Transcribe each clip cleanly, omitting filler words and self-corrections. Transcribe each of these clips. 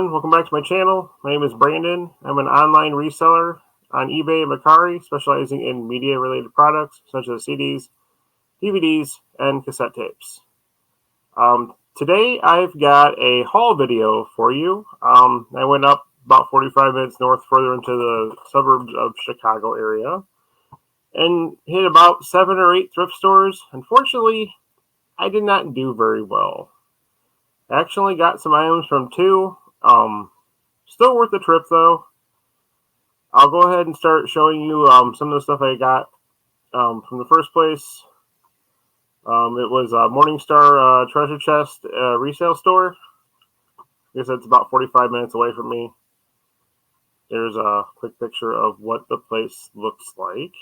everyone, welcome back to my channel. My name is Brandon. I'm an online reseller on eBay and Mercari, specializing in media related products such as CDs, DVDs, and cassette tapes. Today I've got a haul video for you. I went up about 45 minutes north further into the suburbs of Chicago area and hit about 7 or 8 thrift stores. Unfortunately, I did not do very well. I actually got some items from 2. Still worth the trip though. I'll go ahead and start showing you some of the stuff I got from the first place. It was a Morningstar Treasure Chest resale store. I guess it's about 45 minutes away from me. There's a quick picture of what the place looks like.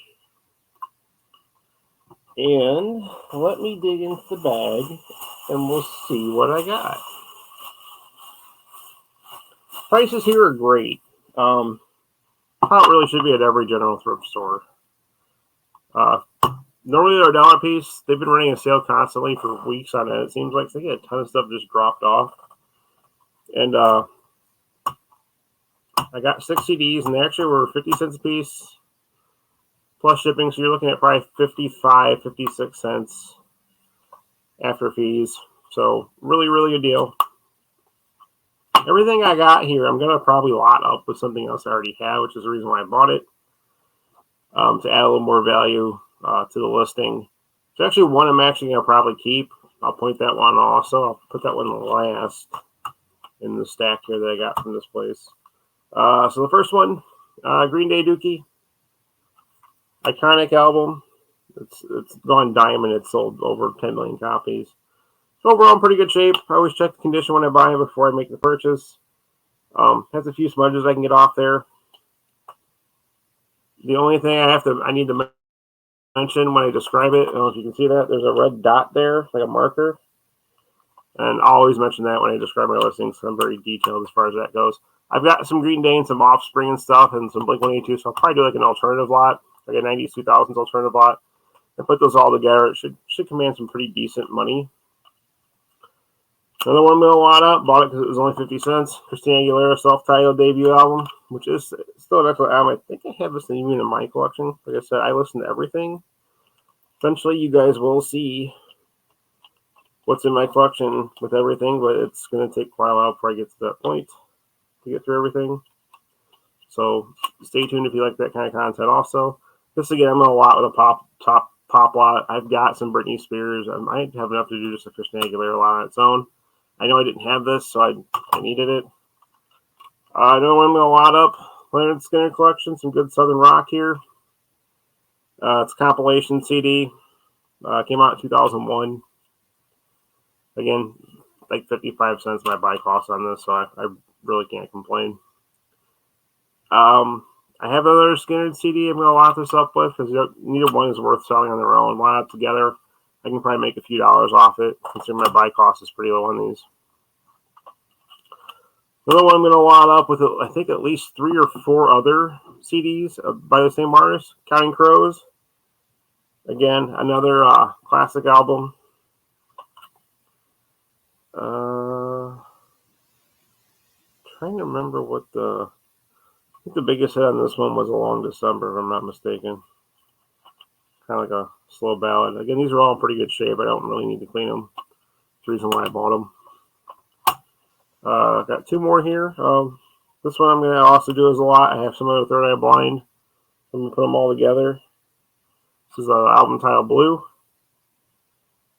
And let me dig into the bag and we'll see what I got. Prices here are great. How it really should be at every general thrift store. Normally they're $1 a piece. They've been running a sale constantly for weeks on it. It seems like they get a ton of stuff just dropped off. And I got 6 CDs, and they actually were 50 cents a piece plus shipping. So you're looking at probably 55, 56 cents after fees. So really, really good deal. Everything I got here, I'm going to probably lot up with something else I already have, which is the reason why I bought it, to add a little more value to the listing. There's actually one I'm actually going to probably keep. I'll point that one also. I'll put that one last in the stack here that I got from this place. So the first one, Green Day Dookie. Iconic album. It's gone diamond. It's sold over 10 million copies. So overall, in pretty good shape. I always check the condition when I buy it before I make the purchase. Has a few smudges I can get off there. The only thing I need to mention when I describe it, I don't know if you can see that, there's a red dot there, like a marker. And I always mention that when I describe my listings, so I'm very detailed as far as that goes. I've got some Green Day and some Offspring and stuff, and some Blink-182, so I'll probably do like an alternative lot, like a 90s, 2000s alternative lot, and put those all together. It should command some pretty decent money. Another one I'm going to lot up. Bought it because it was only 50 cents. Christina Aguilera self-titled debut album, which is still an excellent album. I think I have this even in my collection. Like I said, I listen to everything. Eventually, you guys will see what's in my collection with everything, but it's going to take a while before I get to that point to get through everything. So stay tuned if you like that kind of content also. This, again, I'm going to lot with a pop lot. I've got some Britney Spears. I might have enough to do just a Christina Aguilera lot on its own. I know I didn't have this, so I needed it. Another one I'm going to lot up. Leonard Skinner collection, some good Southern rock here. It's a compilation CD. Came out in 2001. Again, like 55 cents my buy cost on this, so I really can't complain. I have another Skinner CD I'm going to lot this up with because neither one is worth selling on their own. Lot it together. I can probably make a few dollars off it, considering my buy cost is pretty low on these. Another one I'm going to lot up with, I think, at least 3 or 4 other CDs by the same artist, Counting Crows. Again, another classic album. Trying to remember what I think the biggest hit on this one was Along December, if I'm not mistaken. Kind of like a slow ballad. Again, these are all in pretty good shape. I don't really need to clean them. That's the reason why I bought them. Got 2 more here. This one I'm going to also do as a lot. I have some other Third Eye Blind. I'm going to put them all together. This is an album titled Blue.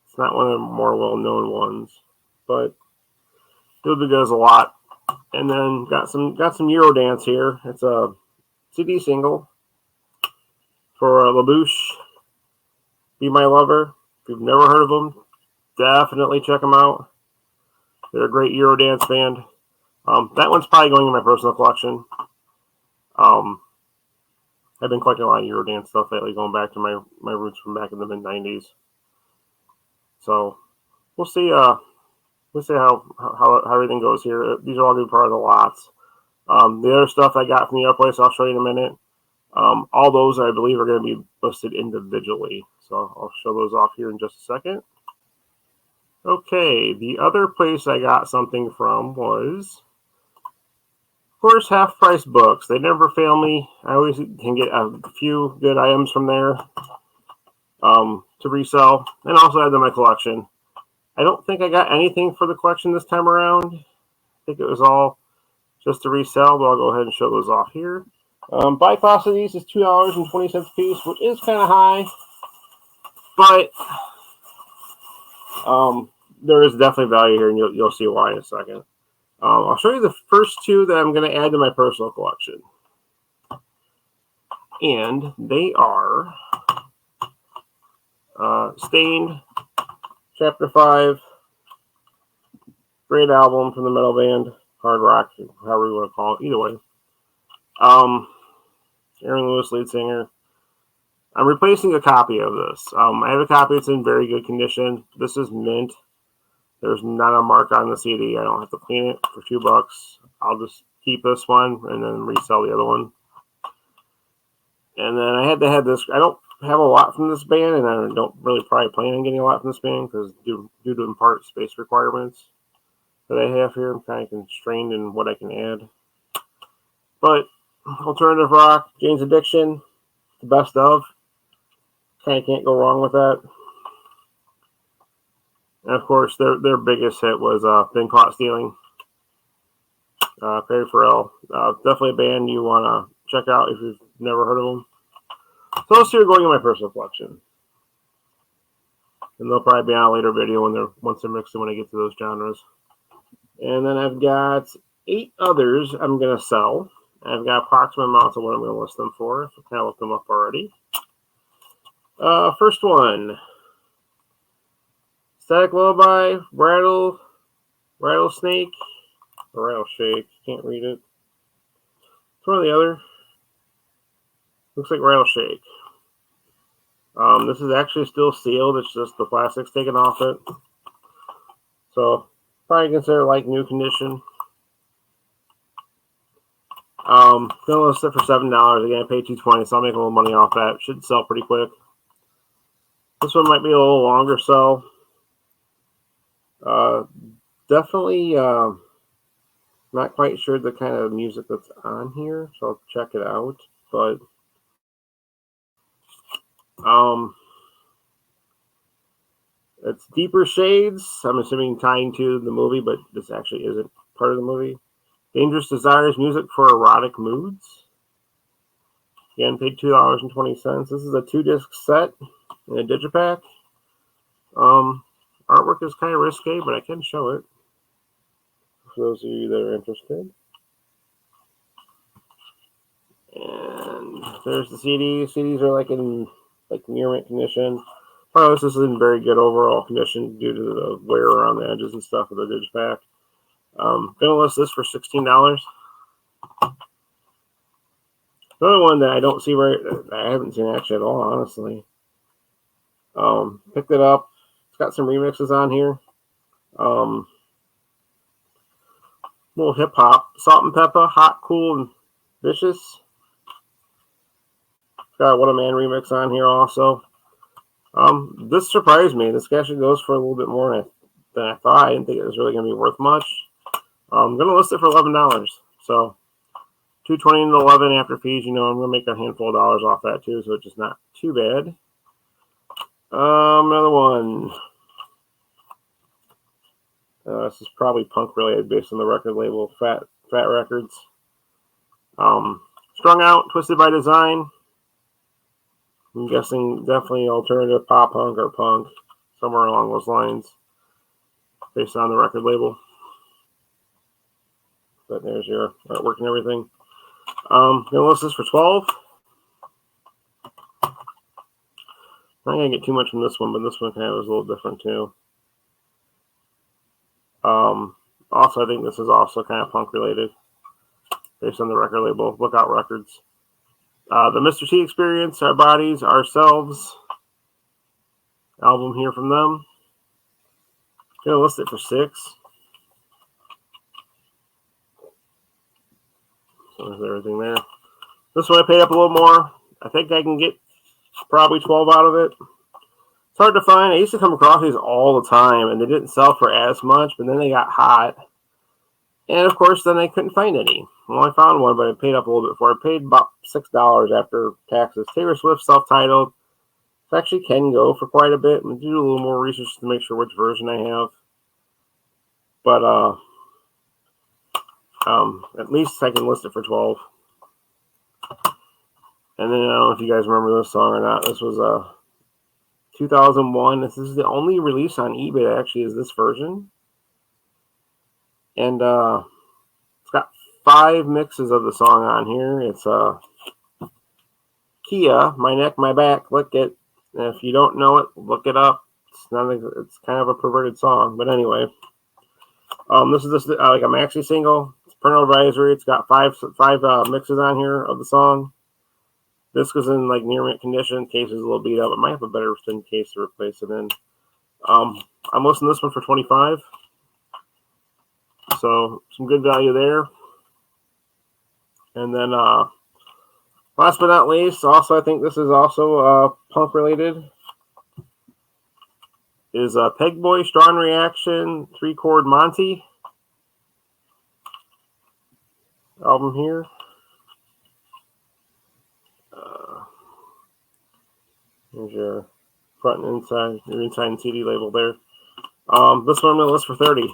It's not one of the more well-known ones, but it'll be good as a lot. And then got some Eurodance here. It's a CD single for LaBouche, Be My Lover. If you've never heard of them, definitely check them out. They're a great Eurodance band. That one's probably going in my personal collection. I've been collecting a lot of Eurodance stuff lately, going back to my roots from back in the mid-90s. So we'll see. We'll see how everything goes here. These are all going to be part of the lots. The other stuff I got from the other place, I'll show you in a minute. All those, I believe, are going to be listed individually. So I'll show those off here in just a second. Okay, the other place I got something from was Of course, half-price books. They never fail me. I always can get a few good items from there to resell, and also add to my collection. I don't think I got anything for the collection this time around. I think it was all just to resell, but I'll go ahead and show those off here. Buy cost of these is $2.20 a piece, which is kind of high, but there is definitely value here, and you'll see why in a second. I'll show you the first two that I'm going to add to my personal collection. And they are Stained, Chapter 5, great album from the metal band, hard rock, however you want to call it, either way. Aaron Lewis, lead singer. I'm replacing a copy of this. I have a copy that's in very good condition. This is mint. There's not a mark on the CD. I don't have to clean it for $2. I'll just keep this one and then resell the other one. And then I had to have this. I don't have a lot from this band, and I don't really probably plan on getting a lot from this band because due to in part space requirements that I have here, I'm kind of constrained in what I can add. But alternative rock, Jane's Addiction, the best of. Kind of can't go wrong with that. And of course, their biggest hit was Been Caught Stealing. Perry Farrell. Definitely a band you want to check out if you've never heard of them. So those two are going in my personal collection. And they'll probably be on a later video once they're mixed in when I get to those genres. And then I've got 8 others I'm going to sell. I've got approximate amounts of what I'm going to list them for. I kind of looked them up already. First one. Static Lullaby, Rattlesnake, or Rattleshake. Can't read it. It's one or the other. Looks like Rattleshake. This is actually still sealed. It's just the plastic's taken off it. So, probably consider like new condition. Gonna list it for $7. Again, I paid $2.20, so I'll make a little money off that. Should sell pretty quick. This one might be a little longer sell. Definitely not quite sure the kind of music that's on here, so I'll check it out. But it's Deeper Shades. I'm assuming tying to the movie, but this actually isn't part of the movie. Dangerous Desires, music for erotic moods. Again, paid $2.20. This is a 2-disc set in a digipack. Artwork is kind of risque, but I can show it for those of you that are interested. And there's the CD. CDs are like in near mint condition. Probably this is in very good overall condition due to the wear around the edges and stuff of the digipack. Gonna list this for $16. Another one that I don't see I haven't seen actually at all, honestly. Picked it up. It's got some remixes on here. Little hip hop. Salt and Pepper, Hot, Cool, and Vicious. Got a What a Man remix on here also. This surprised me. This actually goes for a little bit more than I thought. I didn't think it was really going to be worth much. I'm going to list it for $11. So $2.20 and $11 after fees. I'm going to make a handful of dollars off that too, so it's just not too bad. Another one. This is probably punk related based on the record label, Fat Records. Strung Out, Twisted by Design. I'm guessing definitely alternative pop punk or punk, somewhere along those lines, based on the record label. But there's your artwork and everything. Gonna list this for $12. I'm not gonna get too much from this one, but this one kind of is a little different too. Also, I think this is also kind of punk related, based on the record label, Lookout Records. The Mr. T Experience, Our Bodies, Ourselves album here from them. Gonna list it for $6. So there's everything there. This one I paid up a little more. I think I can get probably 12 out of it. It's hard to find. I used to come across these all the time, and they didn't sell for as much, but then they got hot. And of course, then I couldn't find any. Well, I found one, but I paid up a little bit for it. I paid about $6 after taxes. Taylor Swift, self-titled. It actually can go for quite a bit. I'm going to do a little more research to make sure which version I have. But at least I can list it for 12. And then I don't know if you guys remember this song or not. This was 2001. This is the only release on eBay actually is this version. And it's got 5 mixes of the song on here. It's Kia, My Neck, My Back, Lick It. And if you don't know it, look it up. It's kind of a perverted song, but anyway. This is just like a maxi single. It's parental advisory. It's got five mixes on here of the song. This was in like near mint condition. Case is a little beat up. It might have a better thin case to replace it in. I'm listing this one for $25. So some good value there. And then last but not least, also I think this is also punk related. Is Peg Boy Strong Reaction 3-chord Monty album here. Here's your front and inside, your inside and CD label there. This one I'm going to list for $30.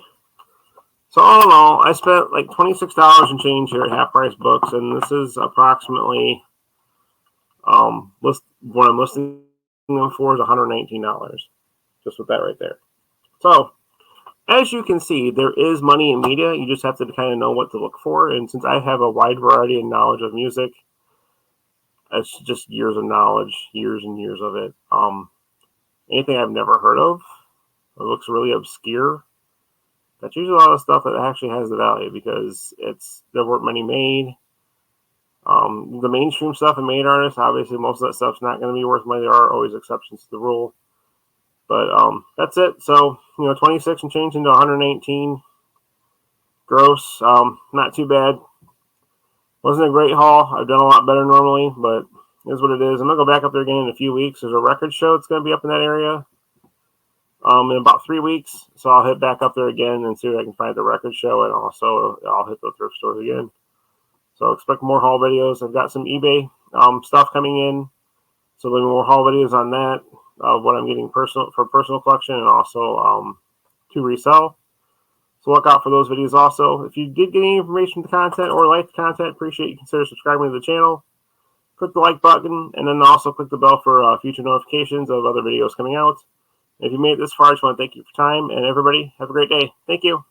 So all in all, I spent like $26 and change here at Half Price Books, and this is approximately what I'm listing them for is $119. Just with that right there. So as you can see, there is money in media. You just have to kind of know what to look for. And since I have a wide variety of knowledge of music, it's just years of knowledge, years and years of it. Anything I've never heard of, it looks really obscure. That's usually a lot of stuff that actually has the value because there weren't many made. The mainstream stuff and made artists, obviously most of that stuff's not going to be worth money. There are always exceptions to the rule. But that's it. So, 26 and change into 119 gross. Not too bad. Wasn't a great haul. I've done a lot better normally, but it is what it is. I'm going to go back up there again in a few weeks. There's a record show that's going to be up in that area in about 3 weeks. So I'll hit back up there again and see if I can find the record show. And also, I'll hit the thrift stores again. So expect more haul videos. I've got some eBay stuff coming in. So there'll be more haul videos on that. What I'm getting for personal collection and also to resell. So look out for those videos also. If you did get any information from the content or like the content, appreciate you consider subscribing to the channel. Click the like button and then also click the bell for future notifications of other videos coming out. If you made it this far, I just want to thank you for your time and everybody have a great day. Thank you.